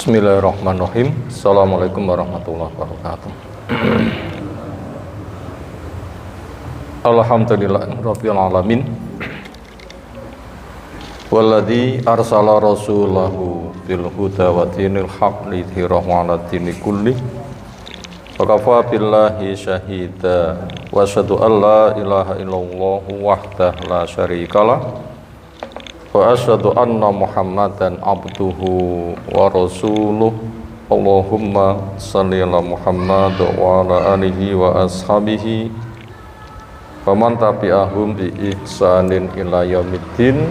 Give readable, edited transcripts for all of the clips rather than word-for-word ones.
Bismillahirrahmanirrahim. Assalamualaikum warahmatullahi wabarakatuh. Alhamdulillahirabbil alamin. Walladzi arsala rasulahu bil huda wa dinil haqq lidhirahu 'ala dini kulli. Wa kafa billahi syahida wa asyhadu an la ilaha illallah wahdahu la syarikalah. Wa asyhadu anna Muhammadan abduhu wa rasuluh. Allahumma shalli ala Muhammad wa ala alihi wa ashabihi wa man tabi'ahum bi ihsanin ila yaumiddin.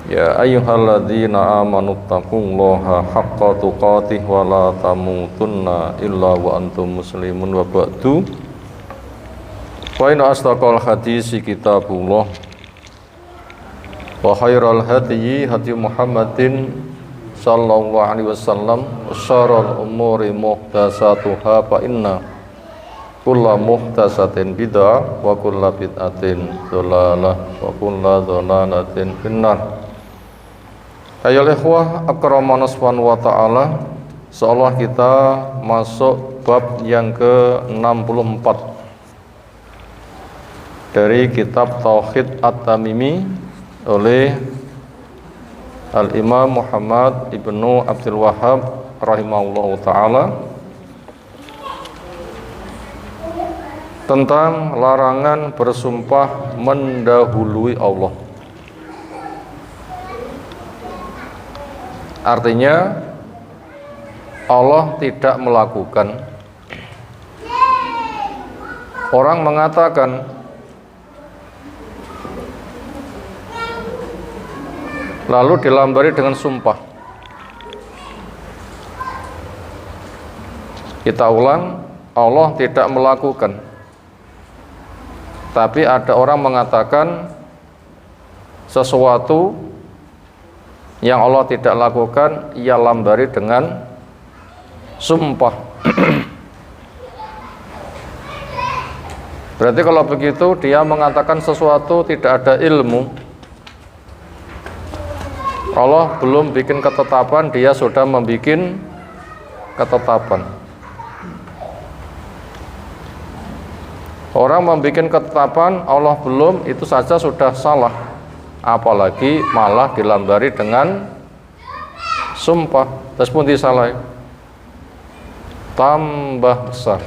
Ya ayyuhalladzina amanu taqullaha haqqa tuqatih wa la tamutunna illa wa antum muslimun wa ba'du. Wa inna asdaqal hadisi kitabullah wa khairal hadyi hadyi Muhammadin sallallahu alaihi wasallam wa syarrul umuri muhdatsatuha fa inna kulla muhdatsatin bid'ah wa kulla bid'atin dhalalah wa kulla dhalalatin finnar. Ayolah ikhwah akramana subhanahu wa ta'ala, seolah kita masuk bab yang ke-64 dari kitab Tauhid At-Tamimi oleh Al-Imam Muhammad Ibnu Abdul Wahhab rahimahullahu ta'ala, tentang larangan bersumpah mendahului Allah. Artinya Allah tidak melakukan. Orang mengatakan lalu dilambari dengan sumpah. Kita ulang, Allah tidak melakukan. Tapi ada orang mengatakan sesuatu yang Allah tidak lakukan, ia lambari dengan sumpah. Berarti kalau begitu dia mengatakan sesuatu tidak ada ilmu. Allah belum bikin ketetapan, dia sudah membuat ketetapan. Orang membuat ketetapan, Allah belum, itu saja sudah salah. Apalagi malah dilambari dengan sumpah. Terus pun disalah, tambah besar.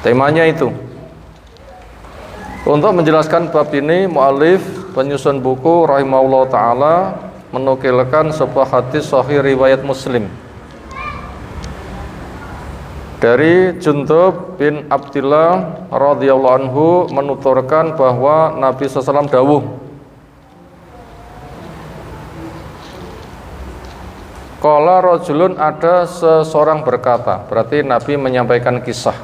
Temanya itu. Untuk menjelaskan bab ini, mu'alif penyusun buku rahimahullah ta'ala menukilkan sebuah hadis sahih riwayat Muslim dari Jundub bin Abdillah radhiyallahu anhu, menuturkan bahwa Nabi SAW dawuh, qala rajulun, ada seseorang berkata. Berarti Nabi menyampaikan kisah.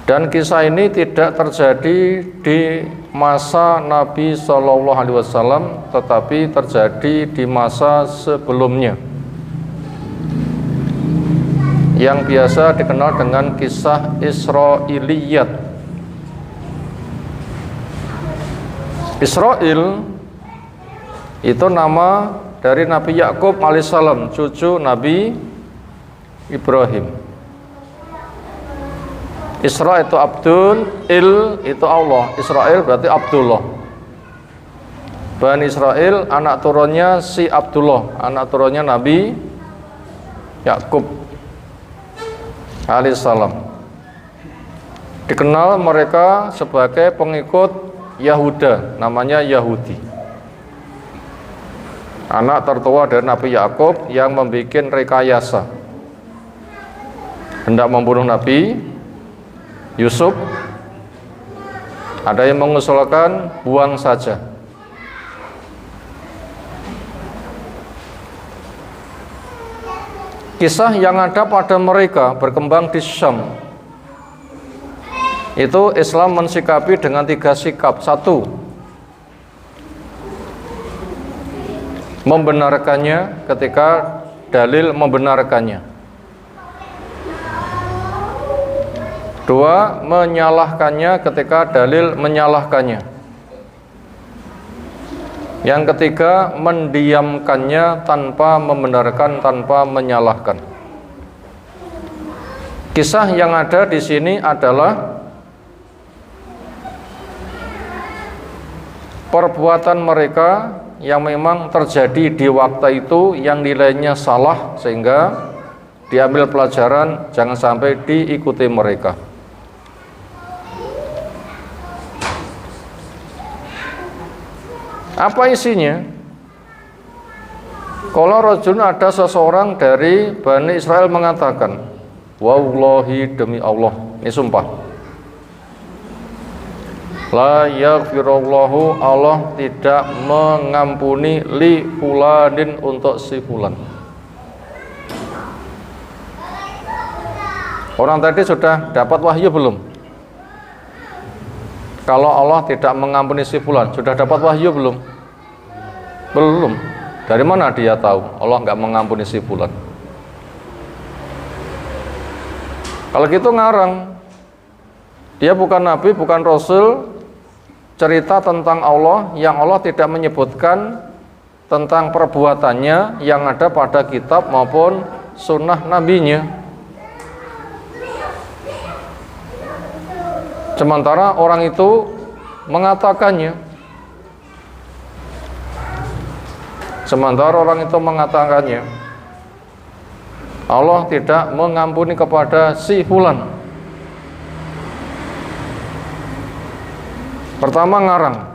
Dan kisah ini tidak terjadi di masa Nabi SAW, tetapi terjadi di masa sebelumnya, yang biasa dikenal dengan kisah Israiliyat. Israil itu nama dari Nabi Yakub alaihissalam, cucu Nabi Ibrahim. Isra itu Abdul, Il itu Allah. Israel berarti Abdullah. Bani Israel anak turunnya si Abdullah, anak turunnya Nabi Yakub alaihissalam. Dikenal mereka sebagai pengikut Yahuda, namanya Yahudi. Anak tertua dari Nabi Yakub yang membuat rekayasa hendak membunuh Nabi Yusuf. Ada yang mengusulkan buang saja. Kisah yang ada pada mereka berkembang di Syam. Itu Islam mensikapi dengan 3 sikap. 1, membenarkannya ketika dalil membenarkannya. Dua, menyalahkannya ketika dalil menyalahkannya. Yang ketiga, mendiamkannya tanpa membenarkan, tanpa menyalahkan. Kisah yang ada di sini adalah perbuatan mereka yang memang terjadi di waktu itu yang nilainya salah, sehingga diambil pelajaran jangan sampai diikuti mereka. Apa isinya? Qala rajulun, ada seseorang dari Bani Israel mengatakan, wallahi, demi Allah, ini sumpah, la yaghfirullahu, Allah tidak mengampuni li fulanin, untuk si fulan. Orang tadi sudah dapat wahyu belum? Kalau Allah tidak mengampuni si fulan, sudah dapat wahyu belum? Belum. Dari mana dia tahu Allah nggak mengampuni si fulan? Kalau gitu ngarang. Dia bukan nabi, bukan rasul, cerita tentang Allah yang Allah tidak menyebutkan tentang perbuatannya yang ada pada kitab maupun sunnah nabinya. Sementara orang itu mengatakannya. Allah tidak mengampuni kepada si fulan. Pertama ngarang.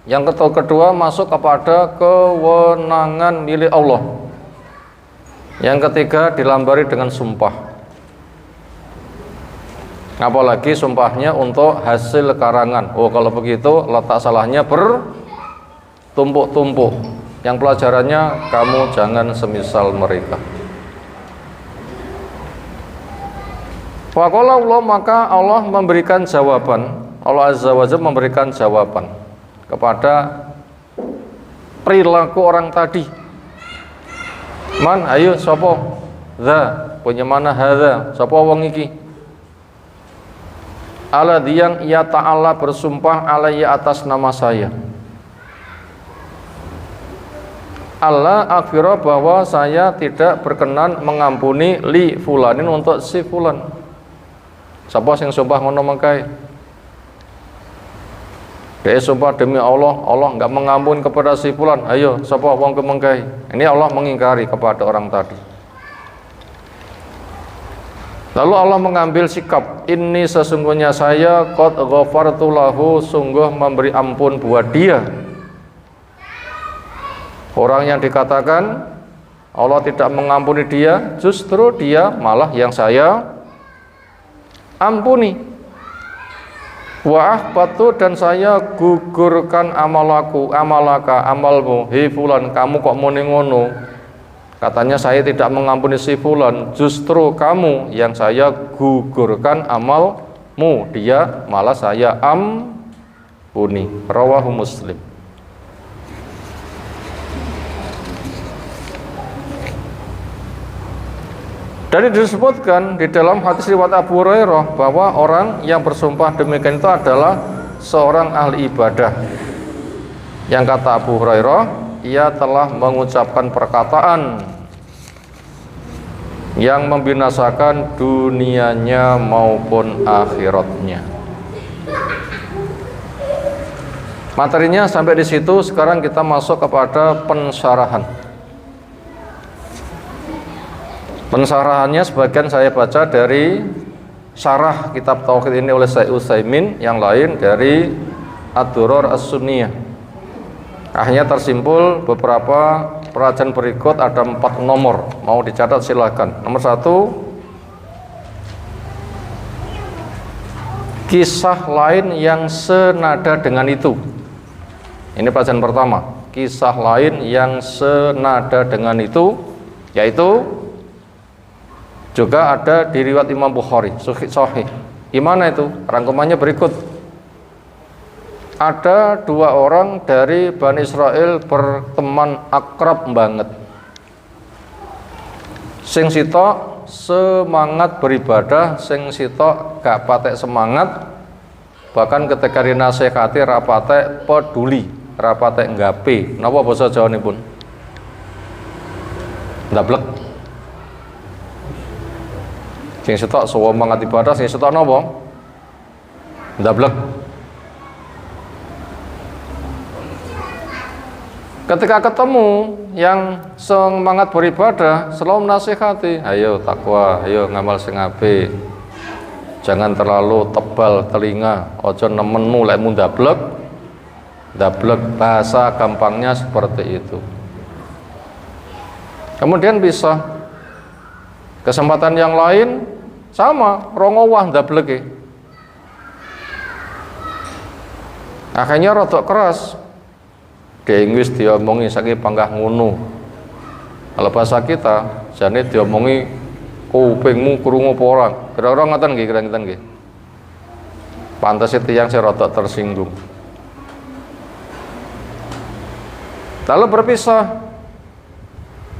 Yang kedua masuk kepada kewenangan milik Allah. Yang ketiga dilambari dengan sumpah. Apalagi sumpahnya untuk hasil karangan. Oh, kalau begitu letak salahnya bertumpuk-tumpuk. Yang pelajarannya, kamu jangan semisal mereka. Faqala Allah, maka Allah memberikan jawaban. Allah Azza wa Jalla memberikan jawaban kepada perilaku orang tadi. Man, ayo sapa? Za, punya mana hadza? Sapa wong iki? Alladzi yang ia ta'ala bersumpah alayya, atas nama saya. Allah akhira, bahwa saya tidak berkenan mengampuni li fulanin, untuk si fulan. Sapa sing sumpah ngono mangkae? Dia sumpah demi Allah, Allah enggak mengampuni kepada si fulan. Ayo sapa wong kemengkae? Ini Allah mengingkari kepada orang tadi. Lalu Allah mengambil sikap, ini sesungguhnya saya qad ghafartu lahu, sungguh memberi ampun buat dia. Orang yang dikatakan Allah tidak mengampuni dia, justru dia malah yang saya ampuni. Wa ahbatu, dan saya gugurkan amalaka, amalmu. Hei fulan, kamu kok muni ngono? Katanya saya tidak mengampuni si fulan, justru kamu yang saya gugurkan amalmu, dia malah saya ampuni. Rawahu Muslim. Dan disebutkan di dalam hadis riwayat Abu Hurairah bahwa orang yang bersumpah demikian itu adalah seorang ahli ibadah. Yang kata Abu Hurairah, ia telah mengucapkan perkataan yang membinasakan dunianya maupun akhiratnya. Materinya sampai di situ. Sekarang kita masuk kepada pensyarahan. Pensarahannya sebagian saya baca dari syarah kitab Tauhid ini oleh Syekh Utsaimin, yang lain dari Ad-Durar As-Sunniyah. Akhirnya tersimpul beberapa perhatian berikut, ada 4 nomor, mau dicatat silakan. Nomor 1, kisah lain yang senada dengan itu. Ini pelajaran pertama, kisah lain yang senada dengan itu, yaitu juga ada di riwayat Imam Bukhari Sahih. Gimana itu? Rangkumannya berikut. Ada 2 orang dari Bani Israel berteman akrab banget. Sing sitok semangat beribadah, sing sitok gak patek semangat, bahkan ketika dinasehati ra patek peduli, ra patek nggape. Napa basa Jawanipun? Ndablek. Sing sitok semangat ibadah, sing sitok napa? Ndablek. Ketika ketemu yang semangat beribadah, selalu menasihati, ayo takwa, ayo ngamal sing apik. Jangan terlalu tebal telinga, ojo nemenmu lek mun ndablek. Ndablek bahasa gampangnya seperti itu. Kemudian bisa kesempatan yang lain sama, rongowah ndableke. Akhirnya rodok keras. Di Inggris diomongi saking panggah ngono. Kalau bahasa kita jane diomongi kupingmu krungu apa ora. Kira-kira ngoten nggih, kira-kira nggih. Pantes tiyang sing rada tersinggung. Lalu berpisah.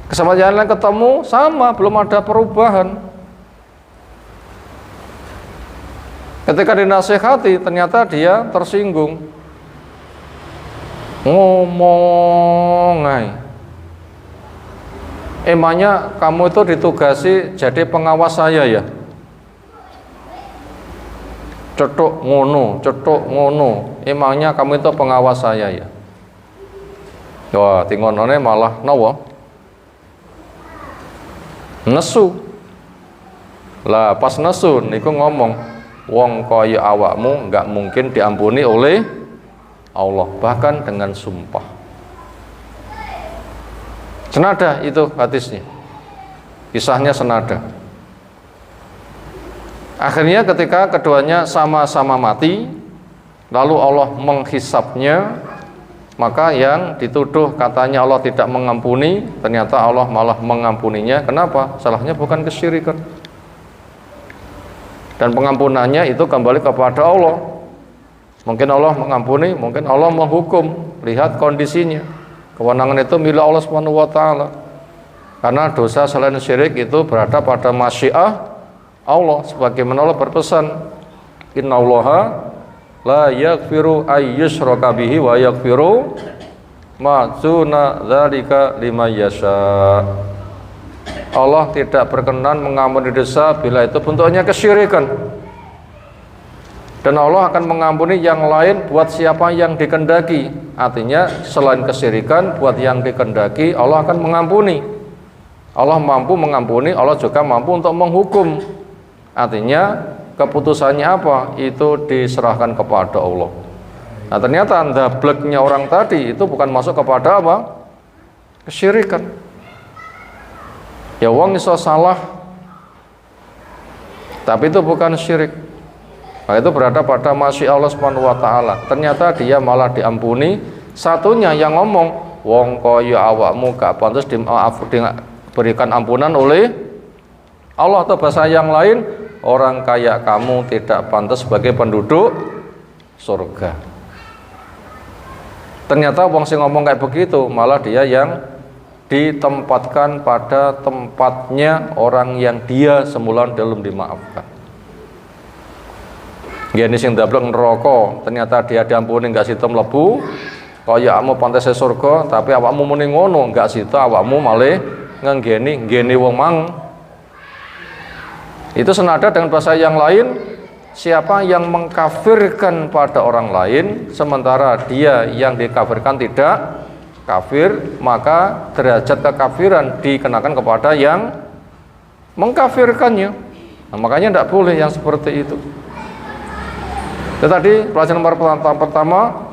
Kesempatan yang ketemu sama, belum ada perubahan. Ketika dinasehati ternyata dia tersinggung. Ngomong ay. Emangnya kamu itu ditugasi jadi pengawas saya ya? Cetuk ngono. Emangnya kamu itu pengawas saya ya? Wah, tingonone malah nawa nesu. Lah pas nesu niku ngomong, wong kaya awakmu nggak mungkin diampuni oleh Allah, bahkan dengan sumpah. Senada itu hadisnya, kisahnya senada. Akhirnya ketika keduanya sama-sama mati, lalu Allah menghisapnya, maka yang dituduh katanya Allah tidak mengampuni, ternyata Allah malah mengampuninya. Kenapa? Salahnya bukan kesyirikan, dan pengampunannya itu kembali kepada Allah. Mungkin Allah mengampuni, mungkin Allah menghukum. Lihat kondisinya. Kewenangan itu milik Allah SWT. Karena dosa selain syirik itu berada pada masyiah Allah. Sebagaimana Allah berpesan, innallaha la yaghfiru ayyushraka bihi wa yaghfiru ma dzuna dzalika liman yasha. Allah tidak berkenan mengampuni dosa bila itu bentuknya kesyirikan. Dan Allah akan mengampuni yang lain buat siapa yang dikehendaki. Artinya selain kesyirikan, buat yang dikehendaki Allah akan mengampuni. Allah mampu mengampuni, Allah juga mampu untuk menghukum. Artinya keputusannya apa? Itu diserahkan kepada Allah. Nah ternyata ndableknya orang tadi itu bukan masuk kepada apa? Kesyirikan. Ya wong iso salah, tapi itu bukan syirik. Nah, itu berada pada masyi Allah SWT. Ternyata dia malah diampuni. Satunya yang ngomong, wong kaya awakmu gak pantas diberikan ampunan oleh Allah. Atau bahasa yang lain, orang kaya kamu tidak pantas sebagai penduduk surga. Ternyata wong sing ngomong kayak begitu, malah dia yang ditempatkan pada tempatnya orang yang dia semula belum dimaafkan. Gini sing ndablek neraka, ternyata dia diampuni enggak situ mlebu. Kaya awakmu pantes surga, tapi awakmu muni ngono, enggak situ awakmu malih nggeni wong mang. Itu senada dengan bahasa yang lain, siapa yang mengkafirkan pada orang lain sementara dia yang dikafirkan tidak kafir, maka derajat kekafiran dikenakan kepada yang mengkafirkannya. Nah, makanya tidak boleh yang seperti itu. Itu tadi pelajaran pertama,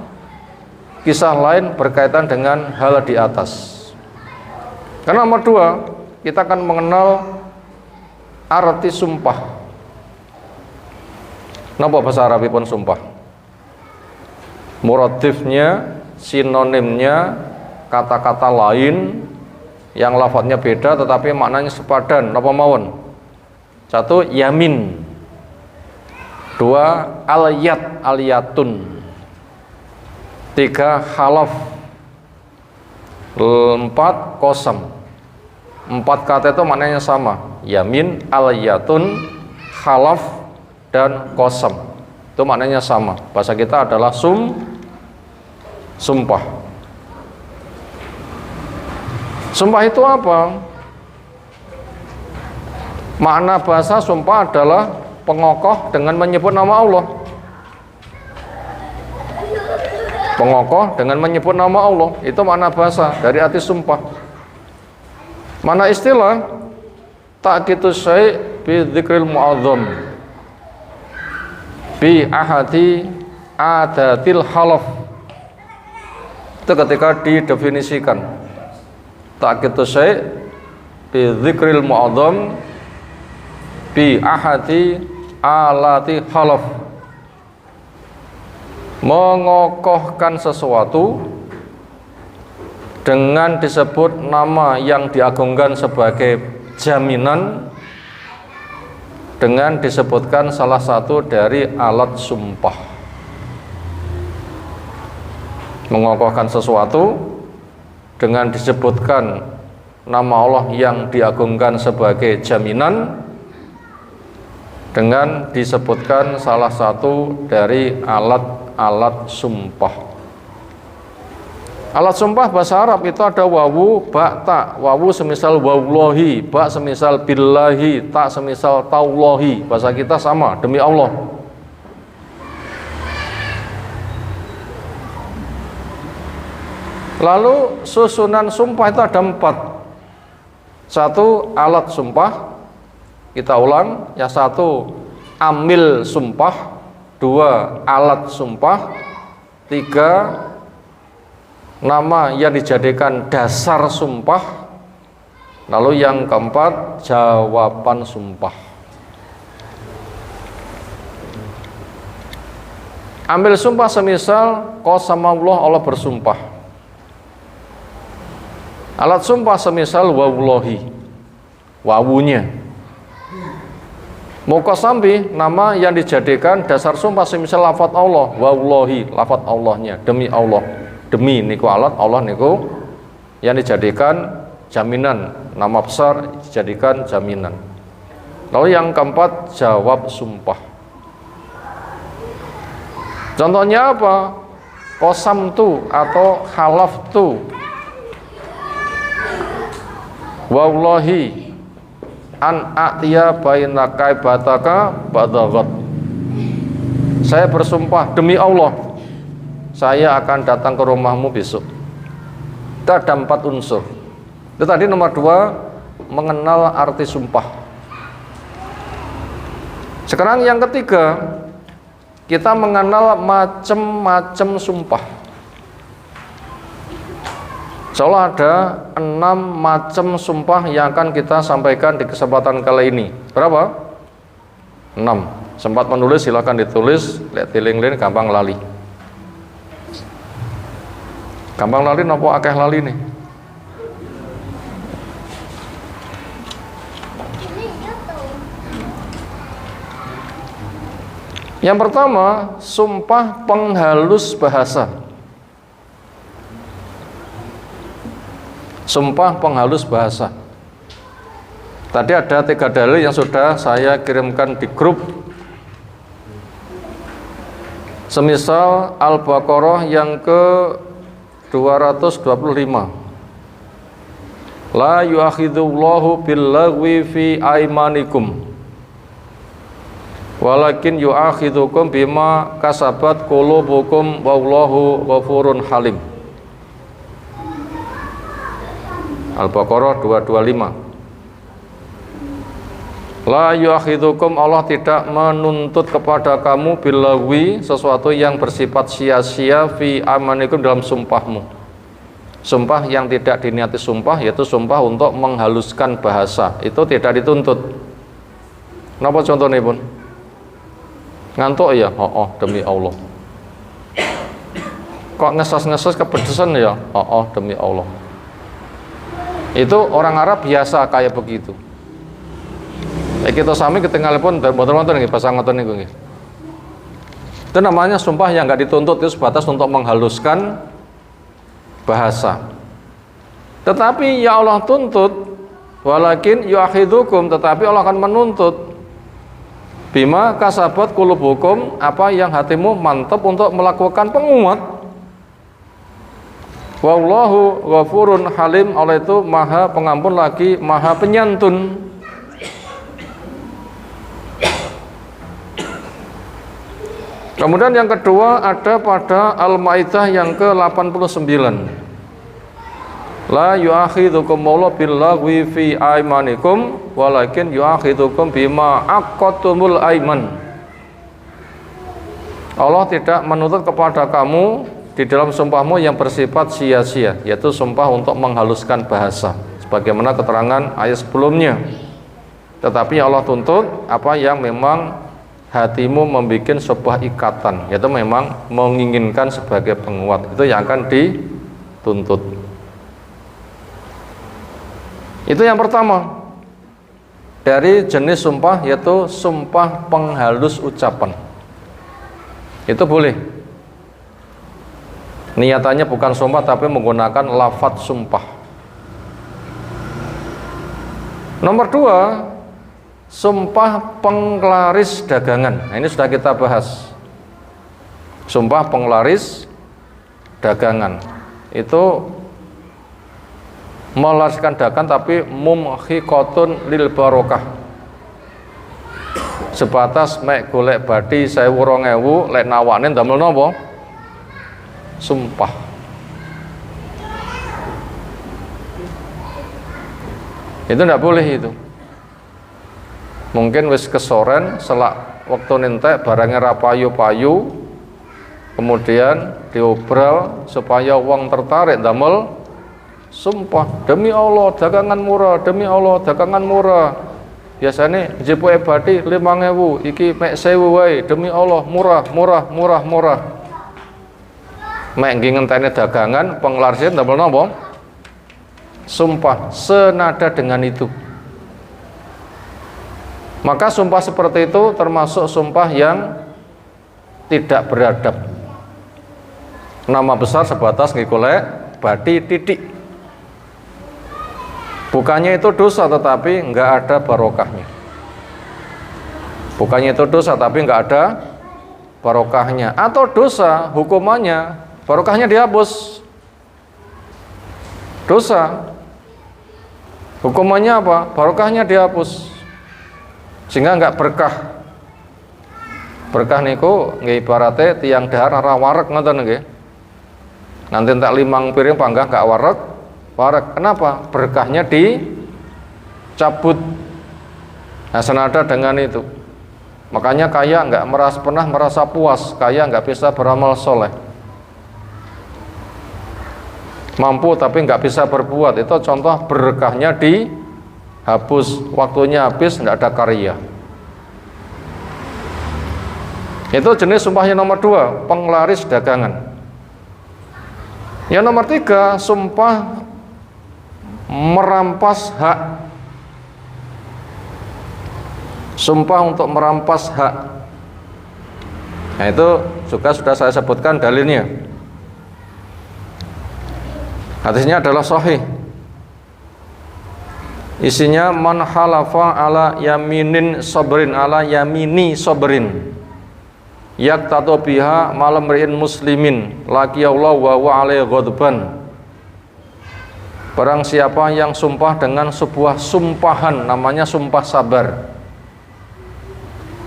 kisah lain berkaitan dengan hal di atas. Karena nomor dua, kita akan mengenal arti sumpah. Napa bahasa Arabipun sumpah? Muradifnya, sinonimnya, kata-kata lain yang lafadznya beda tetapi maknanya sepadan. Napa mawon? Satu, yamin. Dua, aliyatun. Tiga, halaf. Empat, kosam. Empat kata itu maknanya sama. Yamin, al-yatun, khalaf, dan qasam. Itu maknanya sama. Bahasa kita adalah sumpah. Sumpah itu apa? Makna bahasa sumpah adalah pengokoh dengan menyebut nama Allah. Pengokoh dengan menyebut nama Allah. Itu makna bahasa dari arti sumpah. Mana istilah ta'kitu syai' bi dzikril mu'azzam bi ahadi adatil halaf. Itu ketika didefinisikan ta'kitu syai' bi dzikril mu'azzam bi ahadi alati halaf, mengokohkan sesuatu dengan disebut nama yang diagungkan sebagai jaminan, dengan disebutkan salah satu dari alat sumpah. Mengokohkan sesuatu dengan disebutkan nama Allah yang diagungkan sebagai jaminan, dengan disebutkan salah satu dari alat-alat sumpah. Alat sumpah bahasa Arab itu ada wawu, ba, ta. Wawu semisal wawullahi, ba semisal billahi, ta semisal taullahi. Bahasa kita sama, demi Allah. Lalu susunan sumpah itu ada 4. 1 alat sumpah, kita ulang. Yang 1 amil sumpah, 2 alat sumpah, 3 nama yang dijadikan dasar sumpah, lalu yang keempat jawaban sumpah. Ambil sumpah semisal qasamallah, Allah bersumpah. Alat sumpah semisal wawullahi, wawunya. Muqasambi, nama yang dijadikan dasar sumpah semisal lafaz Allah, wawullahi, lafaz Allahnya, demi Allah. Demi niku alat, Allah niku yang dijadikan jaminan, nama besar dijadikan jaminan. Lalu yang keempat jawab sumpah. Contohnya apa? Qasamtu atau halaftu, wallahi an a'tiya bainaka bataka badaghat. Saya bersumpah demi Allah, saya akan datang ke rumahmu besok. Itu ada 4 unsur. Itu tadi nomor 2, mengenal arti sumpah. Sekarang yang ketiga, kita mengenal macam-macam sumpah. Insyaallah ada 6 macam sumpah yang akan kita sampaikan di kesempatan kali ini. Berapa? 6. Sempat menulis, silakan ditulis. Lihat di link-link, gampang lali. Gampang lali napa akeh lali nih? Yang pertama, sumpah penghalus bahasa. Sumpah penghalus bahasa. Tadi ada 3 dalil yang sudah saya kirimkan di grup. Semisal Al-Baqarah yang ke 225. La yu'akhidullahu billaghwi fi aimanikum walakin yu'akhidukum bima kasabat qulubukum wallahu ghafurun halim. Al-Baqarah 225. La yu'akhidukum, Allah tidak menuntut kepada kamu billaghwi, sesuatu yang bersifat sia-sia, fi amanikum, dalam sumpahmu. Sumpah yang tidak diniati sumpah, yaitu sumpah untuk menghaluskan bahasa, itu tidak dituntut. Napa contohnya pun? Ngantuk ya? Oh, demi Allah. Kok ngesas-ngesas kepedesan ya? Oh, demi Allah. Itu orang Arab biasa kayak begitu. Kita sami ketinggalan boten-boten nggih bahasa ngoten niku nggih. Itu namanya sumpah yang enggak dituntut, itu sebatas untuk menghaluskan bahasa. Tetapi ya Allah tuntut Walakin yu'akhidukum, tetapi Allah akan menuntut bima kasabat qulubukum, apa yang hatimu mantap untuk melakukan penguat. Wallahu ghafurun halim, Allah itu maha pengampun lagi maha penyantun. Kemudian yang kedua ada pada Al-Maidah yang ke-89. La yu'akhidukum Allahu billaghwi fi aymanikum walakin yu'akhidukum bima aqadtumul aiman. Allah tidak menuntut kepada kamu di dalam sumpahmu yang bersifat sia-sia, yaitu sumpah untuk menghaluskan bahasa sebagaimana keterangan ayat sebelumnya. Tetapi Allah tuntut apa yang memang hatimu membuat sebuah ikatan, yaitu memang menginginkan sebagai penguat, itu yang akan dituntut. Itu yang pertama dari jenis sumpah, yaitu sumpah penghalus ucapan. Itu boleh, niatannya bukan sumpah tapi menggunakan lafadz sumpah. Nomor dua, sumpah penglaris dagangan. Nah, ini sudah kita bahas. Sumpah penglaris dagangan itu melariskan dagangan tapi mumhiqatun lil barokah, sebatas mek golek bathi 1000-2000 lek nawane ndamel napa? Sumpah. Itu ndak boleh itu. Mungkin wis kesoren selak waktu nentek barangnya ra payu-payu, kemudian diobral supaya wong tertarik ndamel sumpah, demi Allah dagangan murah, demi Allah dagangan murah. Biasanya jepuke bathi 5000, iki mek 1000 wae, demi Allah murah, murah, murah, murah. Mek nggih ngenteni dagangan penglaris ndamel napa? Sumpah senada dengan itu. Maka sumpah seperti itu termasuk sumpah yang tidak beradab. Nama besar sebatas ngikolek bathi titik. Bukannya itu dosa tetapi enggak ada barokahnya. Bukannya itu dosa tapi enggak ada barokahnya. Atau dosa hukumannya barokahnya dihapus. Dosa hukumannya apa? Barokahnya dihapus, sehingga enggak berkah. Berkah niku nggih ibarate tiang dahar ora wareg ngoten nggih. Nanti tak 5 piring panggah enggak wareg. Wareg. Kenapa? Berkahnya dicabut. Nah, senada dengan itu. Makanya kaya enggak pernah merasa puas, kaya enggak bisa beramal soleh. Mampu tapi enggak bisa berbuat, itu contoh berkahnya dihapus, waktunya habis, enggak ada karya. Itu jenis sumpahnya nomor 2, penglaris dagangan. Yang nomor 3, sumpah merampas hak. Sumpah untuk merampas hak. Nah, itu juga sudah saya sebutkan dalilnya. Hadisnya adalah sahih. Isinya man halafa ala yaminin sabrin ala yamini sabrin yaktatu biha malam ri'in muslimin laqiyallahu wa huwa alaihi ghadban. Barang siapa yang sumpah dengan sebuah sumpahan, namanya sumpah sabar,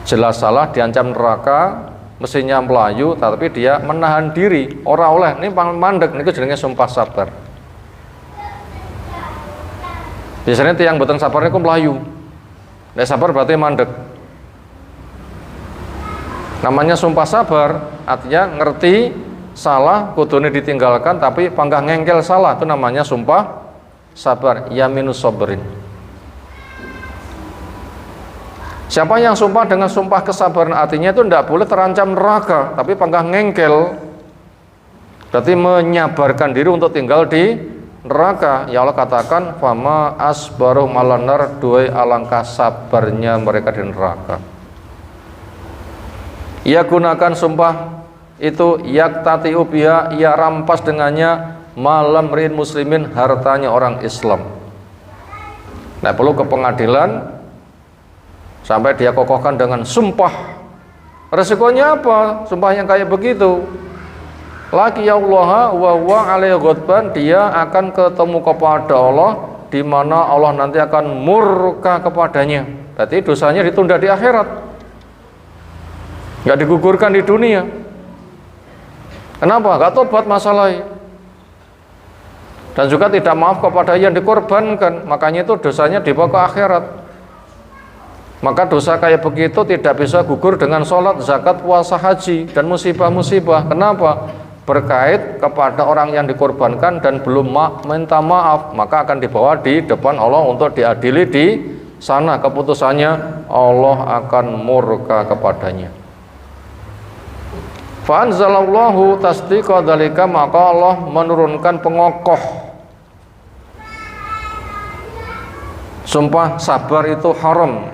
jelas salah, diancam neraka, mestinya melayu, tapi dia menahan diri, ora oleh, ini mandek, ini jenenge sumpah sabar. Biasanya tiang boten sabar niku melayu, nek sabar berarti mandek. Namanya sumpah sabar, artinya ngerti salah, kudune ditinggalkan, tapi panggah ngengkel salah, itu namanya sumpah sabar, yaminus sabrin. Siapa yang sumpah dengan sumpah kesabaran, artinya itu tidak boleh terancam neraka, tapi panggah ngengkel, berarti menyabarkan diri untuk tinggal di neraka. Ya Allah katakan, fama asbaru malanar, dua alangkah sabarnya mereka di neraka. Ia gunakan sumpah itu yaktatiu biha, ia rampas dengannya malam rin muslimin, hartanya orang Islam. Nah, perlu ke pengadilan sampai dia kokohkan dengan sumpah. Resikonya apa? Sumpah yang kayak begitu. Laki Allah wa huwa alaihi ghadban, dia akan ketemu kepada Allah di mana Allah nanti akan murka kepadanya. Berarti dosanya ditunda di akhirat. Enggak digugurkan di dunia. Kenapa? Enggak tobat masalahnya. Dan juga tidak maaf kepada yang dikorbankan, makanya itu dosanya dibawa ke akhirat. Maka dosa kayak begitu tidak bisa gugur dengan sholat, zakat, puasa, haji, dan musibah-musibah. Kenapa? Berkait kepada orang yang dikorbankan dan belum minta maaf, maka akan dibawa di depan Allah untuk diadili di sana. Keputusannya Allah akan murka kepadanya. Fa'anzalallahu tasdiqa dzalika, maka Allah menurunkan pengokoh. Sumpah sabar itu haram.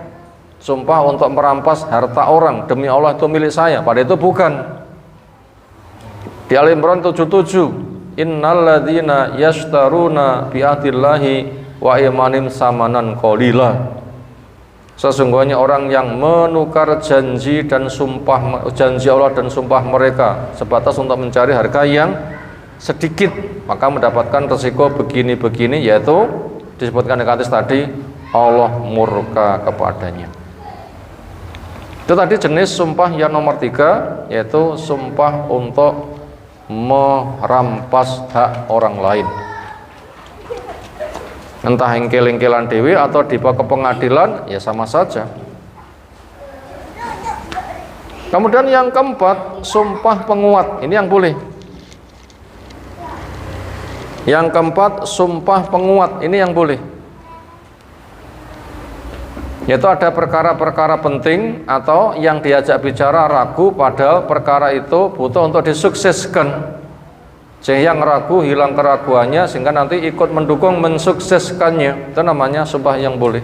Sumpah untuk merampas harta orang demi Allah itu milik saya, padahal itu bukan. Di Al-Imran 77, innalladzina yashtaruna bi'ahdillahi wa imanim samanan qalila. Sesungguhnya orang yang menukar janji dan sumpah, janji Allah dan sumpah mereka sebatas untuk mencari harga yang sedikit, maka mendapatkan resiko begini-begini, yaitu disebutkan di hadis tadi, Allah murka kepadanya. Itu tadi jenis sumpah yang nomor 3, yaitu sumpah untuk merampas hak orang lain. Entah engkel-engkelan dewi atau dibawa ke pengadilan, ya sama saja. Kemudian yang keempat, sumpah penguat. Ini yang boleh. Yang keempat, sumpah penguat. Ini yang boleh. Yaitu ada perkara-perkara penting atau yang diajak bicara ragu, padahal perkara itu butuh untuk disukseskan. Sehingga yang ragu hilang keraguannya, sehingga nanti ikut mendukung mensukseskannya. Itu namanya sumpah yang boleh.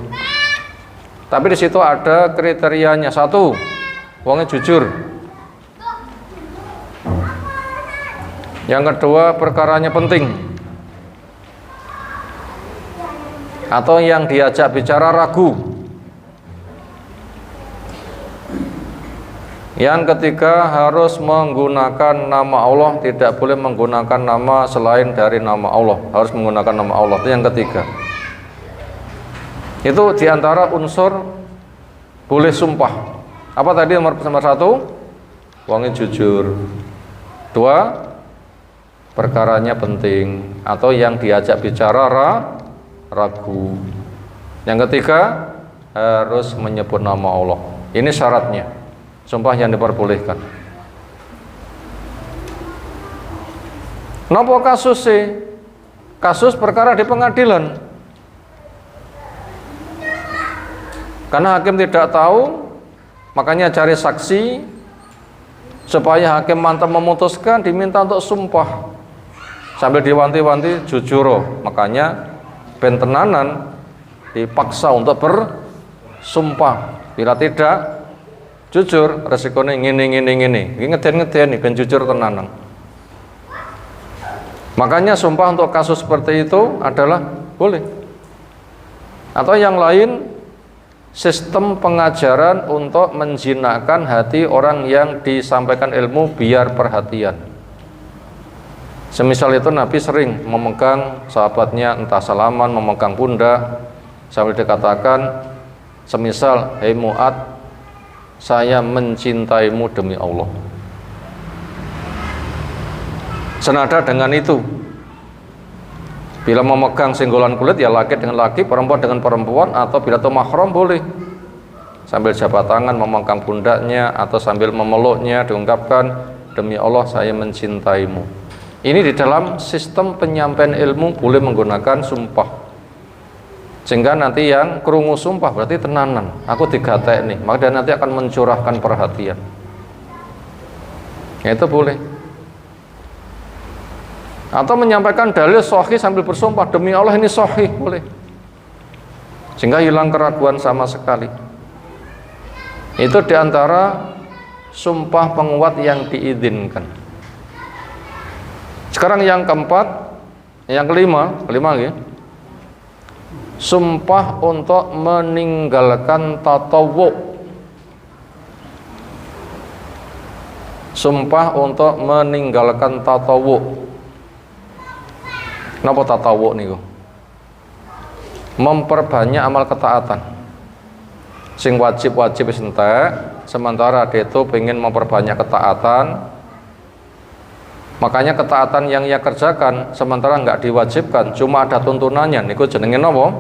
Tapi di situ ada kriterianya. 1, wongnya jujur. Yang kedua, perkaranya penting. Atau yang diajak bicara ragu. Yang ketiga, harus menggunakan nama Allah, tidak boleh menggunakan nama selain dari nama Allah, harus menggunakan nama Allah. Itu yang ketiga. Itu diantara unsur boleh sumpah. Apa tadi nomor 1? Wongnya jujur. 2, perkaranya penting atau yang diajak bicara ragu. Yang ketiga, harus menyebut nama Allah. Ini syaratnya. Sumpah yang diperbolehkan. Napa kasus sih? Kasus perkara di pengadilan. Karena hakim tidak tahu, makanya cari saksi supaya hakim mantap memutuskan, diminta untuk sumpah. Sambil diwanti-wanti jujur, makanya ben tenanan dipaksa untuk bersumpah. Bila tidak jujur, resikonya ngene. Ngeden-ngeden ben jujur tenanan. Makanya sumpah untuk kasus seperti itu adalah boleh. Atau yang lain, sistem pengajaran untuk menjinakkan hati orang yang disampaikan ilmu biar perhatian. Semisal itu Nabi sering memegang sahabatnya, entah salaman, memegang pundak sambil dikatakan, semisal, hei Mu'ad, saya mencintaimu demi Allah. Senada dengan itu, bila memegang senggolan kulit, ya laki dengan laki, perempuan dengan perempuan, atau bila itu mahram boleh. Sambil jabat tangan memegang pundaknya atau sambil memeluknya diungkapkan, demi Allah saya mencintaimu. Ini di dalam sistem penyampaian ilmu boleh menggunakan sumpah. Sehingga nanti yang krungu sumpah berarti tenanan, aku digatek nih, maka dia nanti akan mencurahkan perhatian. Ya, itu boleh. Atau menyampaikan dalil sahih sambil bersumpah, demi Allah ini sahih, boleh. Sehingga hilang keraguan sama sekali. Itu diantara sumpah penguat yang diizinkan. Sekarang yang keempat, yang kelima ya. sumpah untuk meninggalkan tatawwu. Sumpah untuk meninggalkan tatawwu. Napa tatawwu niku? Memperbanyak amal ketaatan. Sing wajib-wajib wis entek, sementara dia itu pengen memperbanyak ketaatan. Makanya ketaatan yang ia kerjakan sementara enggak diwajibkan, cuma ada tuntunannya, niku jenenge napa?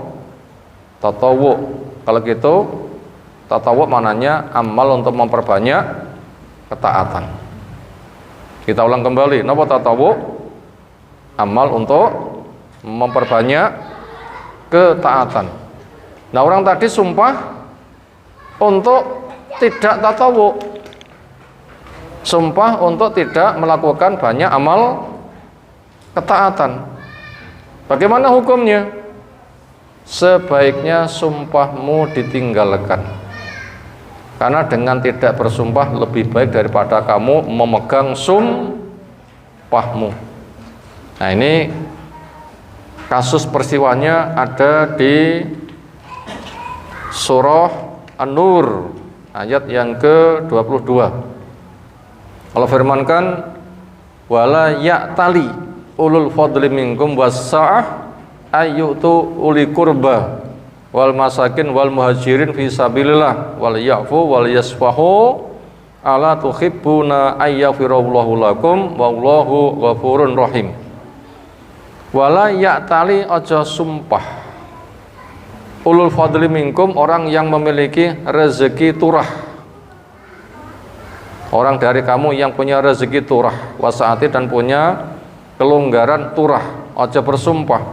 Tatawwu. Kalau gitu, tatawwu maknanya amal untuk memperbanyak ketaatan. Kita ulang kembali, napa tatawwu? Amal untuk memperbanyak ketaatan. Nah, orang tadi sumpah untuk tidak tatawwu. Sumpah untuk tidak melakukan banyak amal ketaatan. Bagaimana hukumnya? Sebaiknya sumpahmu ditinggalkan. Karena dengan tidak bersumpah lebih baik daripada kamu memegang sumpahmu. Nah, ini kasus peristiwanya ada di surah An-Nur ayat yang ke-22. Allah firmankan, wala ya'tali ulul fadli minkum was-sa'ah ayyutu uli qurba wal masakin wal muhajirin fi sabilillah wal ya'fu wal yasfahu ala tuhibbuna ayyaghfirallahu lakum wallahu ghafurun rahim. Wala ya'tali, aja sumpah ulul fadli minkum, orang yang memiliki rezeki turah, orang dari kamu yang punya rezeki turah, wasaati, dan punya kelonggaran turah, aja bersumpah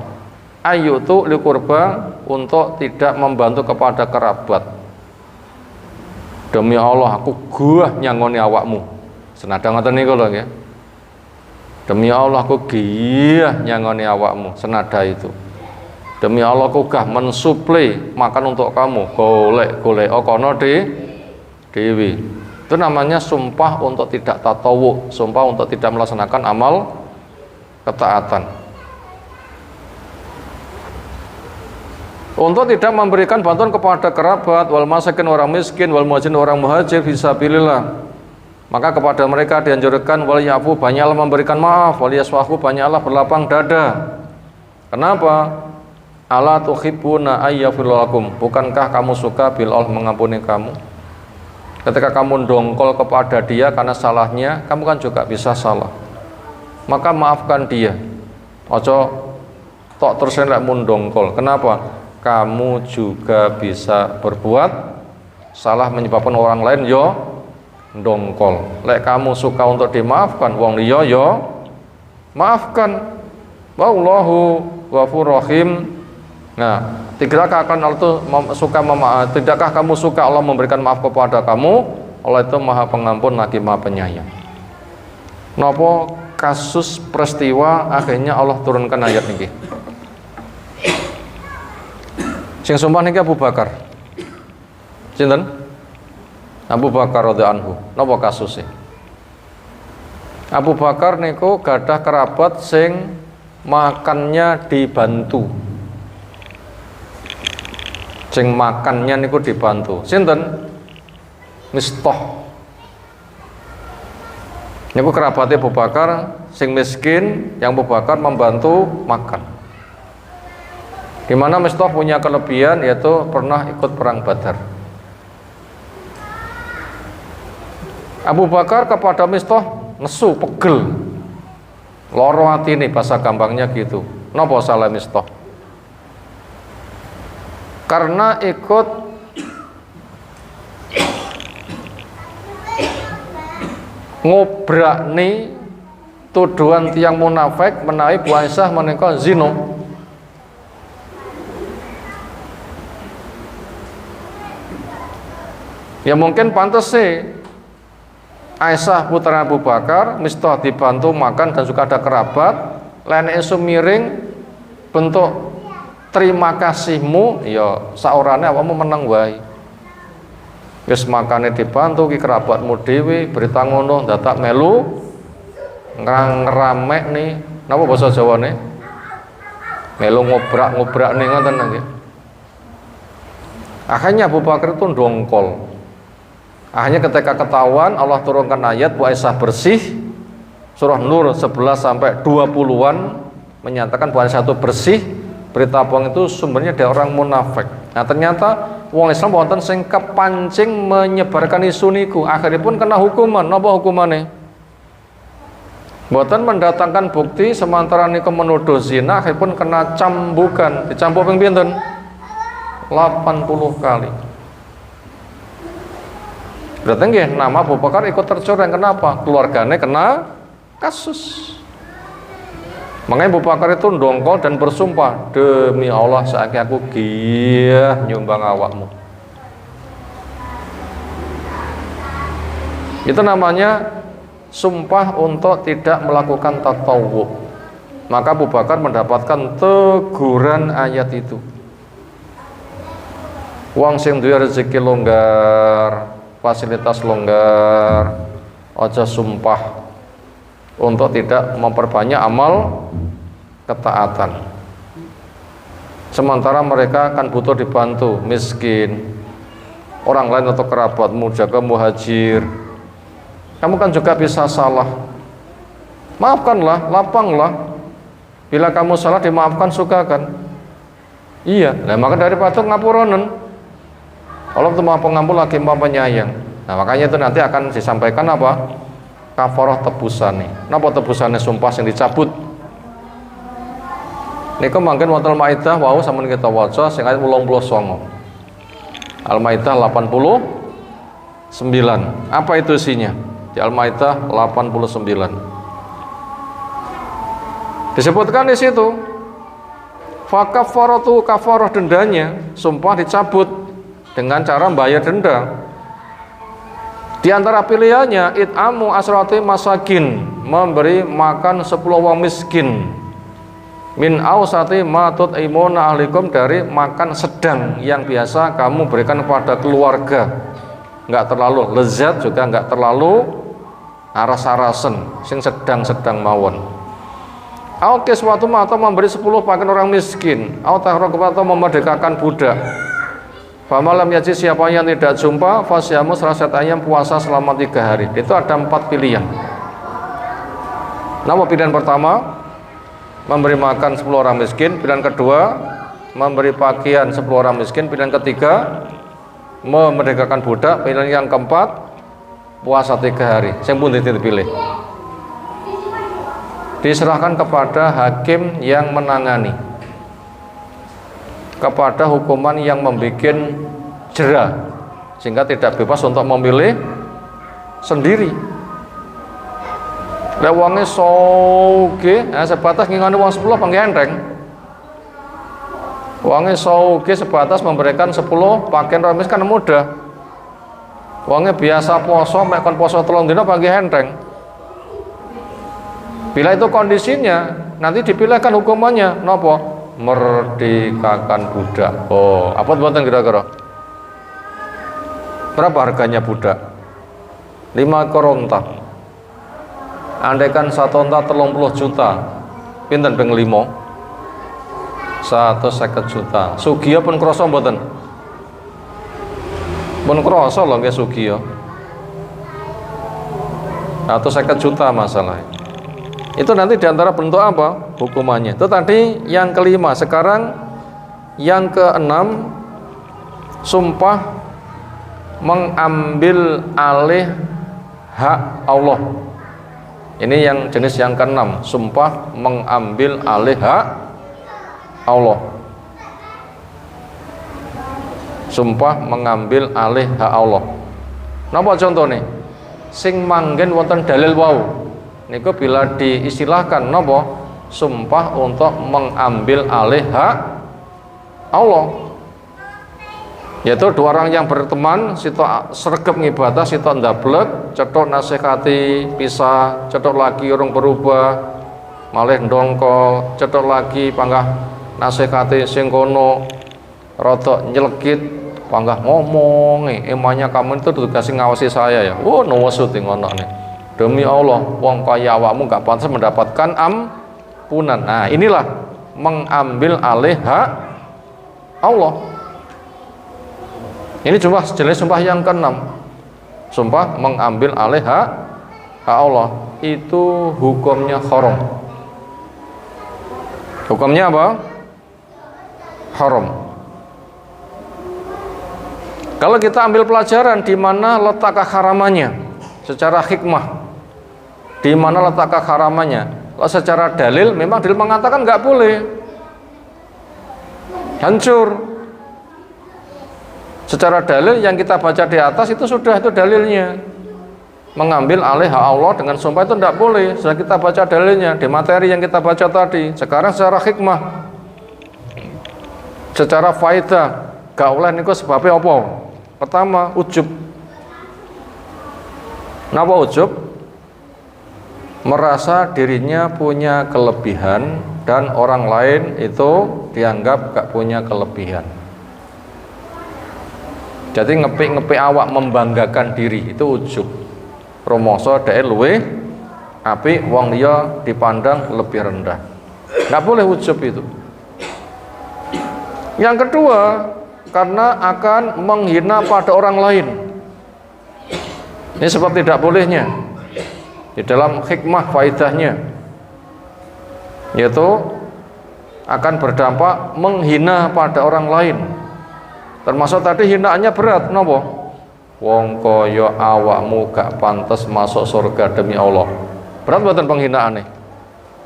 ayyutu liqurba, untuk tidak membantu kepada kerabat. Demi Allah aku gua nyangoni awakmu, senada ngoten niku lho nggih. Demi Allah aku giyah nyangoni awakmu, senada itu. Demi Allah aku gah mensuplai makan untuk kamu, golek kono dewi. Itu namanya sumpah untuk tidak tatawwu, sumpah untuk tidak melaksanakan amal ketaatan. Untuk tidak memberikan bantuan kepada kerabat, wal masakin, orang miskin, wal muhajirin, orang muhajir fisabilillah, maka kepada mereka dianjurkan wal yafu, banyaklah memberikan maaf, wal yasfahu, banyaklah berlapang dada. Kenapa? Ala tuhibbuna ayyaghfiralakum, bukankah kamu suka bila Allah mengampuni kamu? Ketika kamu dongkol kepada dia karena salahnya, kamu kan juga bisa salah, maka maafkan dia. Ojo tok terus lek mun dongkol. Kenapa? Kamu juga bisa berbuat salah menyebabkan orang lain yo dongkol. Lek kamu suka untuk dimaafkan wong liya yo maafkan. Wallahu ghafurur rahim. Nah, tidakkah kamu suka Allah memberikan maaf kepada kamu? Allah itu Maha Pengampun lagi Maha Penyayang. Napa kasus peristiwa akhirnya Allah turunkan ayat niki? Sing sumpah niki Abu Bakar. Sinten? Abu Bakar radhiyallahu anhu. Napa kasusnya? Abu Bakar niku gadah kerabat sing makannya dibantu. Sing makannya niku dibantu. Sinten? Mistah. Niku kerabatnya Abu Bakar sing miskin, yang Abu Bakar membantu makan. Di mana Mistah punya kelebihan, yaitu pernah ikut perang Badar. Abu Bakar kepada Mistah nesu, pegel, loro atine, bahasa gampangnya gitu. Napa salah Mistah? Karena ikut ngobrakni tuduhan tiang munafik menawi Bu Aisyah menika zina. Ya mungkin pantas sih Aisyah putra Abu Bakar, Mistah dibantu makan dan juga ada kerabat, lene isu miring bentuk terima kasihmu, ya saurane awakmu menang wae. Wis makane dibantu ki kerabatmu dhewe, berita ngono dadak melu ngeramek nih. Napa basa Jawane? Melu ngobrak-ngobrak nih ngoten nggih. Akhirnya Abu Bakar itu dongkol. Akhirnya ketika ketahuan, Allah turunkan ayat Bu Aisyah bersih. Surah Nur 11 sampai 20-an menyatakan Bu Aisyah itu bersih. Berita bohong itu sumbernya dari orang munafik. Nah ternyata wong Islam wonten sing kepancing menyebarkan isu niku. Akhirnya pun kena hukuman. Napa hukumannya? Mboten mendatangkan bukti sementara niku menuduh zina, akhirnya pun kena cambukan. Dicambuk ping pinten? 80 kali. Berarti nggih nama Abu Bakar ikut tercoreng. Kenapa? Keluarganya kena kasus. Makanya Abu Bakar itu ndongkol dan bersumpah, demi Allah saiki aku giyah nyumbang awakmu. Itu namanya sumpah untuk tidak melakukan tatawwu. Maka Abu Bakar mendapatkan teguran ayat itu. Wong sing duwe rezeki longgar, fasilitas longgar, aja sumpah untuk tidak memperbanyak amal ketaatan. Sementara mereka kan butuh dibantu, miskin, orang lain atau kerabatmu, jaga muhajir. Kamu kan juga bisa salah. Maafkanlah, lapanglah. Bila kamu salah dimaafkan, suka kan? Iya, nah maka daripada ngapuronen. Allah itu Maha Pengampun lagi Maha Penyayang. Nah makanya itu nanti akan disampaikan apa? Kafarah tebusan nih. Napa tebusannya sumpah yang dicabut? Niku mangken wonten Al-Maidah wau sampeyan kita waca sing ayat 89. Al-Maidah 89. Apa itu isinya? Di Al-Maidah 89. Disebutkan di situ. Fa kafaratu kafarah dendanya, sumpah dicabut dengan cara membayar denda. Di antara pilihannya it'amu asrati masakin, memberi makan 10 orang miskin. Min ausati ma tut'imuna ahlikum, dari makan sedang yang biasa kamu berikan kepada keluarga. Enggak terlalu lezat juga enggak terlalu aras-arasen, sing sedang-sedang mawon. Au kiswatu atau memberi 10 pakaian orang miskin, au tahraku atau memerdekakan budak. Famalam yaji, siapa yang tidak jumpa fasyamu salasat ayam, puasa selama 3 hari. Itu ada 4 pilihan. Nama pilihan pertama memberi makan 10 orang miskin, pilihan kedua memberi pakaian 10 orang miskin, pilihan ketiga memerdekakan budak, pilihan yang keempat puasa 3 hari. Yang pun dipilih. Diserahkan kepada hakim yang menangani, kepada hukuman yang membuat jera, sehingga tidak bebas untuk memilih sendiri. Lek wonge soge, sebatas ngingoni wong 10 pangge enteng. Wonge soge sebatas memberikan 10 pakaian remis kan mudah. Wonge biasa poso, mek kon poso 3 dina pangge enteng. Bila itu kondisinya, nanti dipilihkan hukumannya napa? Merdekakan budak. Oh, apa buatan kira-kira? Berapa harganya budak? 5 koronta. Andaikan 1 onta 30 juta, pinten ping 5? 150 juta. Sugiya pun krasa mboten? Pun krasa lho nggih sugiya. 150 juta masalah. Itu nanti diantara bentuk apa hukumannya. Itu tadi yang kelima. Sekarang yang keenam, sumpah mengambil alih hak Allah. Ini yang jenis yang keenam, sumpah mengambil alih hak Allah. Sumpah mengambil alih hak Allah. Napa contohnya? Sing manggen wonten dalil wau. Niku bila diistilahkan napa? Sumpah untuk mengambil alih hak Allah. Yaitu 2 orang yang berteman, sitok sregep ngibadah, sitok ndablek, cetok nasihati pisah, cetok lagi urung berubah, malih ndongkol, cetok lagi panggah nasihati sing kono rada nyelekit, panggah ngomong, emangnya kamu itu tugas ngawasi saya ya. Oh, nuwesut ngono nih. Demi Allah, wong kaya awakmu gak pantas mendapatkan ampunan. Nah, inilah mengambil alih hak Allah. Ini jenis sumpah yang keenam. Sumpah mengambil alih hak Allah. Itu hukumnya haram. Hukumnya apa? Haram. Kalau kita ambil pelajaran di mana letak keharamannya secara hikmah, di mana letak keharamannya. Kalau secara dalil, memang dalil mengatakan nggak boleh, hancur. Secara dalil yang kita baca di atas itu sudah, itu dalilnya. Mengambil alih hak Allah dengan sumpah itu tidak boleh. Sudah kita baca dalilnya di materi yang kita baca tadi. Sekarang secara hikmah, secara faedah, gak oleh niku sebabnya apa? Pertama, ujub. Napa ujub? Merasa dirinya punya kelebihan dan orang lain itu dianggap gak punya kelebihan. Jadi ngepik-ngepik awak, membanggakan diri, itu ujub. Rumoso dhek luwih apik, wong liya dipandang lebih rendah. Gak boleh ujub itu. Yang kedua, karena akan menghina pada orang lain. Ini sebab tidak bolehnya di dalam hikmah faedahnya, yaitu akan berdampak menghina pada orang lain. Termasuk tadi hinaannya berat, nopo? Wong kaya awakmu gak pantas masuk surga demi Allah. Berat mboten penghinaane?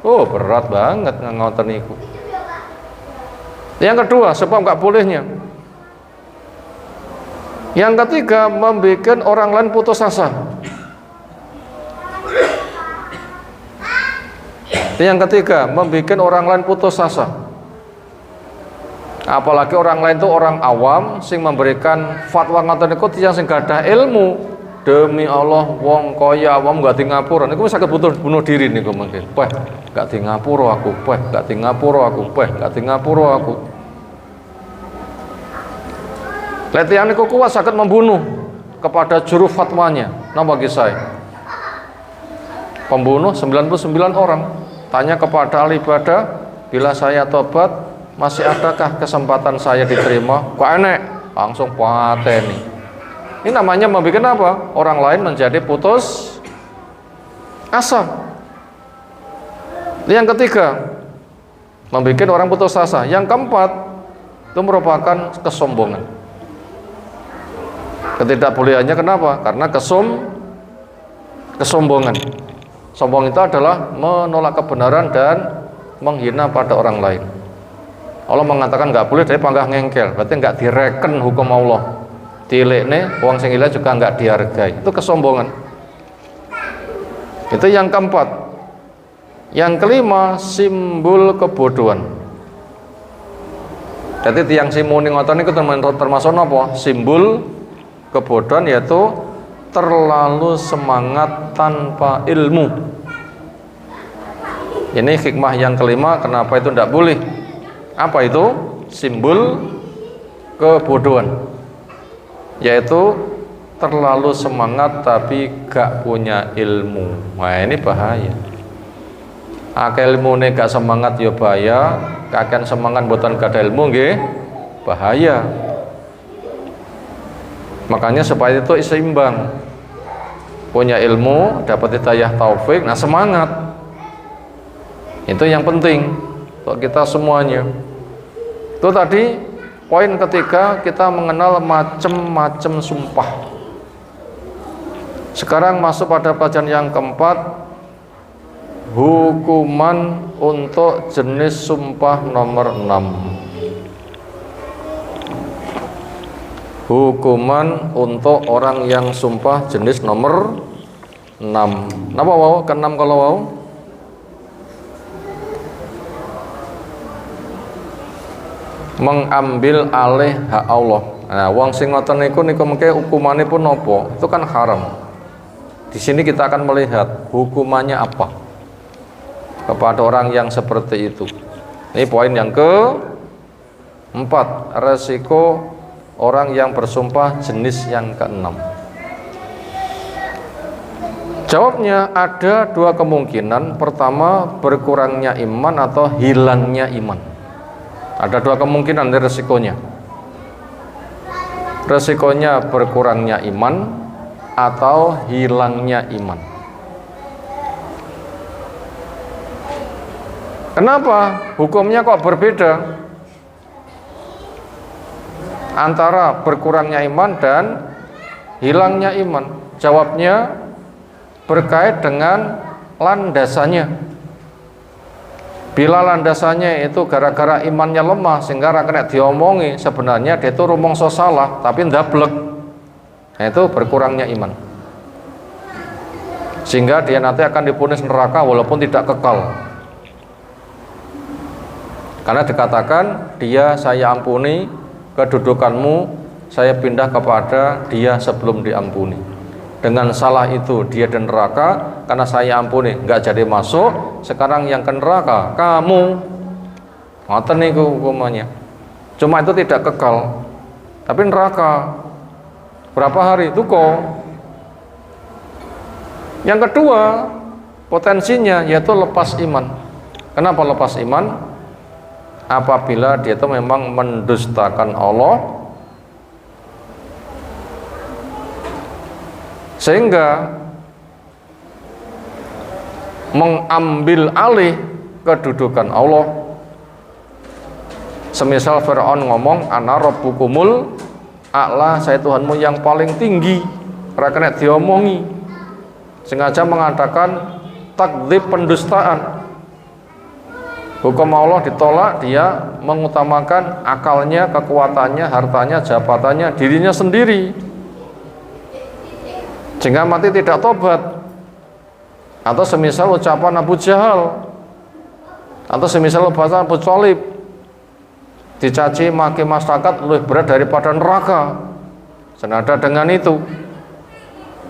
Oh, berat banget ngoten niku. Yang kedua, sebab gak bolehnya. Yang ketiga, membuat orang lain putus asa. Yang ketiga, membuat orang lain putus asa. Apalagi orang lain itu orang awam sing memberikan fatwa ngoten niku tiyang sing gadah ilmu. Demi Allah, wong kaya awam gak di ngapura niku saged bunuh diri niku mungkin. Peh, gak di ngapura aku, peh, gak di ngapura aku, peh, gak di ngapura aku. Letian niku kuat saged membunuh kepada juru fatwanya. Napa kisah? Pembunuh 99 orang. Tanya kepada ahli ibadah, bila saya tobat, masih adakah kesempatan saya diterima? Kok enek? Langsung pateni. Ini namanya membuat apa? Orang lain menjadi putus asa. Yang ketiga, membuat orang putus asa. Yang keempat, itu merupakan kesombongan. Ketidakbolehannya kenapa? Karena kesombongan. Sombong itu adalah menolak kebenaran dan menghina pada orang lain. Allah mengatakan nggak boleh, dari panggah ngengkel, berarti nggak direken hukum Allah. Dilekne wong sing ilah juga nggak dihargai. Itu kesombongan. Itu yang keempat. Yang kelima, simbol kebodohan. Jadi tiang simuni ngoten niku termasuk apa? Simbol kebodohan, yaitu terlalu semangat tanpa ilmu. Ini hikmah yang kelima, kenapa itu tidak boleh. Apa itu? Simbol kebodohan, yaitu terlalu semangat tapi gak punya ilmu. Nah ini bahaya. Akeh ilmune gak semangat ya bahaya, kakek semangat boten gak ada ilmu nggih bahaya. Makanya supaya itu seimbang, punya ilmu, dapat hidayah taufik, nah semangat. Itu yang penting untuk kita semuanya. Itu tadi poin ketiga, kita mengenal macam-macam sumpah. Sekarang masuk pada pelajaran yang keempat, hukuman untuk jenis sumpah nomor 6. Hukuman untuk orang yang sumpah jenis nomor 6. Napa wau? Ke-6 kalau wau? Mengambil alih hak Allah. Nah, wong sing ngoten niku mengke hukumane pun napa? Itu kan haram. Di sini kita akan melihat hukumannya apa kepada orang yang seperti itu. Ini poin yang ke-4, resiko orang yang bersumpah jenis yang ke-6. Jawabnya ada dua kemungkinan. Pertama, berkurangnya iman atau hilangnya iman. Ada dua kemungkinan dari resikonya. Resikonya berkurangnya iman atau hilangnya iman. Kenapa? Hukumnya kok berbeda antara berkurangnya iman dan hilangnya iman? Jawabnya berkait dengan landasannya. Bila landasannya itu gara-gara imannya lemah sehingga kena diomongi, sebenarnya dia itu rumangsa salah tapi ndablek, nah itu berkurangnya iman, sehingga dia nanti akan dipunis neraka walaupun tidak kekal. Karena dikatakan dia saya ampuni, kedudukanmu saya pindah kepada dia sebelum diampuni. Dengan salah itu dia di neraka, karena saya ampuni nggak jadi masuk, sekarang yang ke neraka kamu. Ngoten niku hukumannya. Cuma itu tidak kekal, tapi neraka berapa hari itu kok. Yang kedua potensinya yaitu lepas iman. Kenapa lepas iman? Apabila dia itu memang mendustakan Allah sehingga mengambil alih kedudukan Allah. Semisal Fir'aun ngomong ana rabbukumul a'la, saya Tuhanmu yang paling tinggi, ora kena diomongi, sengaja mengatakan takdzib, pendustaan. Hukum Allah ditolak, dia mengutamakan akalnya, kekuatannya, hartanya, jabatannya, dirinya sendiri, sehingga mati tidak tobat. Atau semisal ucapan Abu Jahal, atau semisal bahasa Abu Thalib, dicaci maki masyarakat lebih berat daripada neraka. Senada dengan itu,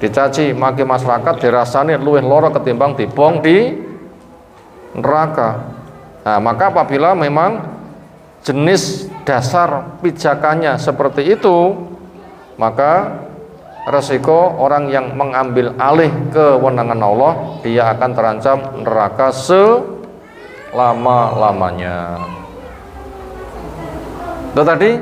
dicaci maki masyarakat dirasani luwih lara ketimbang dibong di neraka. Nah, maka apabila memang jenis dasar pijakannya seperti itu, maka resiko orang yang mengambil alih kewenangan Allah, dia akan terancam neraka selama-lamanya. Itu tadi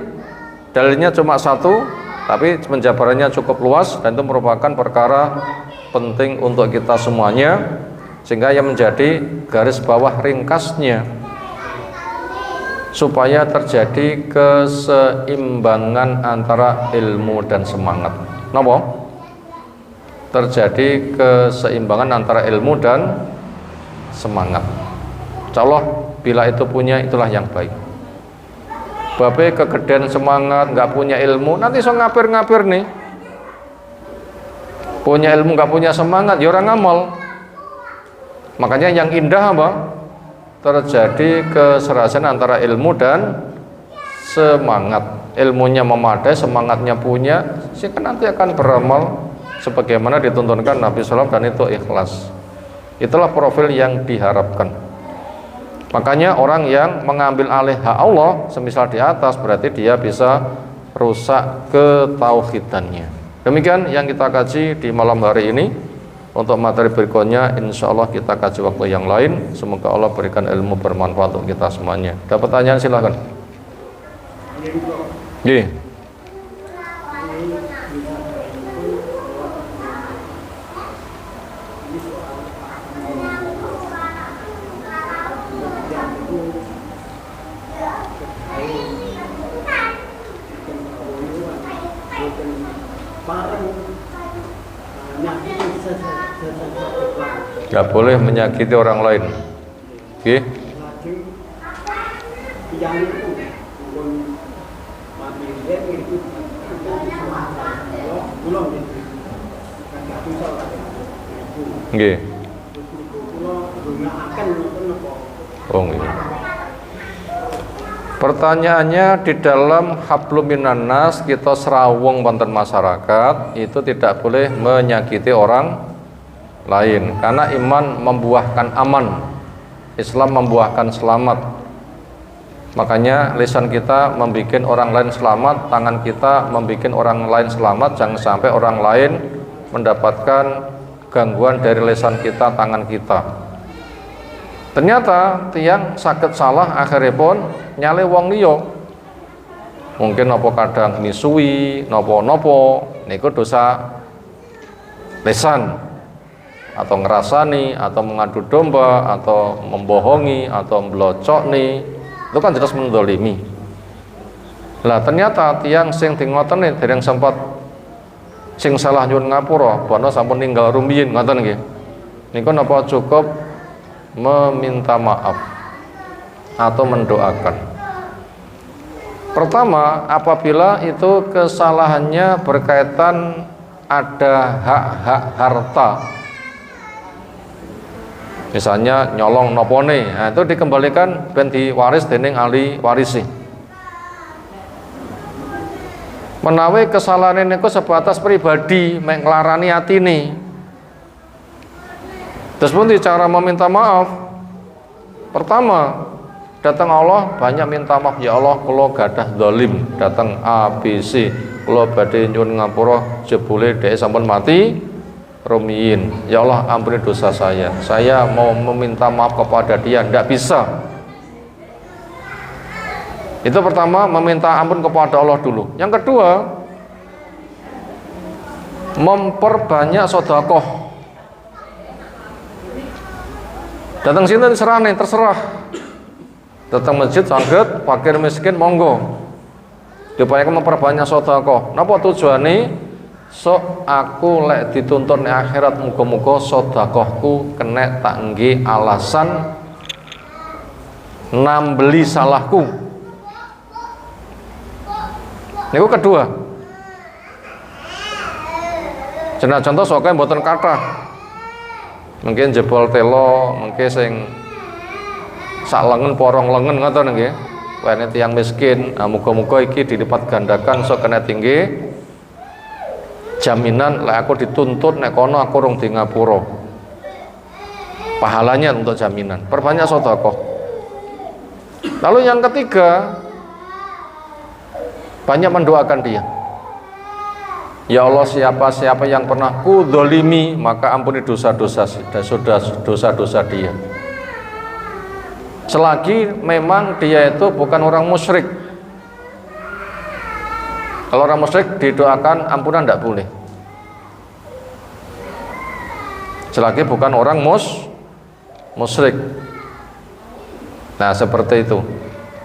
dalilnya cuma satu, tapi penjabarannya cukup luas dan itu merupakan perkara penting untuk kita semuanya, sehingga yang menjadi garis bawah ringkasnya supaya terjadi keseimbangan antara ilmu dan semangat. Napa? Terjadi keseimbangan antara ilmu dan semangat. Insyaallah bila itu punya, itulah yang baik. Babe kegedean semangat, nggak punya ilmu, nanti so ngapir-ngapir nih. Punya ilmu nggak punya semangat, ya orang ngamal. Makanya yang indah apa? Terjadi keserasian antara ilmu dan semangat. Ilmunya memadai, semangatnya punya, sehingga nanti akan beramal sebagaimana dituntunkan Nabi SAW, dan itu ikhlas. Itulah profil yang diharapkan. Makanya orang yang mengambil alih hak Allah, semisal di atas, berarti dia bisa rusak ketauhidannya. Demikian yang kita kaji di malam hari ini. Untuk materi berikutnya insya Allah kita kaji waktu yang lain. Semoga Allah berikan ilmu bermanfaat untuk kita semuanya. Ada pertanyaan silahkan. Iya. Gak boleh menyakiti orang lain. Oke? Nggih. Oh nggih. Pertanyaannya, di dalam hablum minan nas kita serawung wonten masyarakat, itu tidak boleh menyakiti orang lain, karena iman membuahkan aman, Islam membuahkan selamat. Makanya lisan kita membuat orang lain selamat, tangan kita membuat orang lain selamat. Jangan sampai orang lain mendapatkan gangguan dari lisan kita, tangan kita. Ternyata tiang sakit salah akhirnya pun nyale wong liya. mungkin napa kadang misui napa-napa niku dosa lisan, atau ngerasani, atau mengadu domba, atau membohongi, atau melocokni, itu kan jelas mendolimi. Lah ternyata tiang sing dingoten dereng sempat sing salah nyuwun ngapura, bono sampun ninggal rumiyin ngoten nggih. Niku napa cukup meminta maaf atau mendoakan. Pertama, apabila itu kesalahannya berkaitan ada hak-hak harta, misalnya nyolong nopone, nah itu dikembalikan ben diwaris dening ahli warisi. Menawi kesalahan niku sebatas pribadi mek nglarani atine, terus pun cara meminta maaf. Pertama, datang Allah banyak minta maaf, ya Allah kula gadah zalim, datang ABC, kula badhe nyuwun ngapura jebule dhek sampun mati rumiyin, ya Allah ampuni dosa saya mau meminta maaf kepada dia, tidak bisa. Itu pertama, meminta ampun kepada Allah dulu. Yang kedua, memperbanyak sedekah. Datang sini terserah. Datang masjid saged, fakir miskin monggo. Diupayakan memperbanyak sedekah. Napa tujuane? Sok aku lek dituntun di akhirat muga-muga sedekahku kena tak nggih alasan nambeli salahku. Niku kedua. Jenah contoh sokae mboten kathah. Mungkin jebol telo, mungkin sing sak lengen porong lengen ngoten nggih. Wene tiyang miskin, muga-muga iki dilipat gandakan sok kena tinggi jaminan lek aku dituntut nek kono aku rung di ngapura. Pahalanya untuk jaminan. Perbanyak sedekah. Lalu yang ketiga, banyak mendoakan dia. Ya Allah, siapa yang pernah kudzalimi, maka ampuni dosa-dosa dia. Selagi memang dia itu bukan orang musyrik. Kalau orang musyrik didoakan ampunan tidak boleh. Selagi bukan orang musyrik. Nah, seperti itu.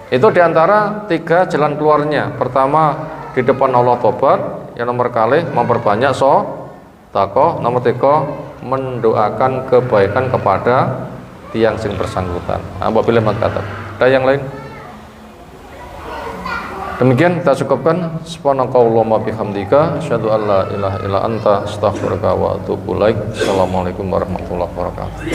Itu diantara tiga jalan keluarnya. Pertama, di depan Allah tobat. Yang nomor kali memperbanyak sedekah. Nomor tiga, mendoakan kebaikan kepada tiang sing bersangkutan. Apabila mengatakan ada yang lain. Demikian kita cukupkan. Subhanakallahumma bihamdika asyhadu an la ilaha illa anta astaghfiruka wa atubu ilaik. Assalamualaikum warahmatullahi wabarakatuh.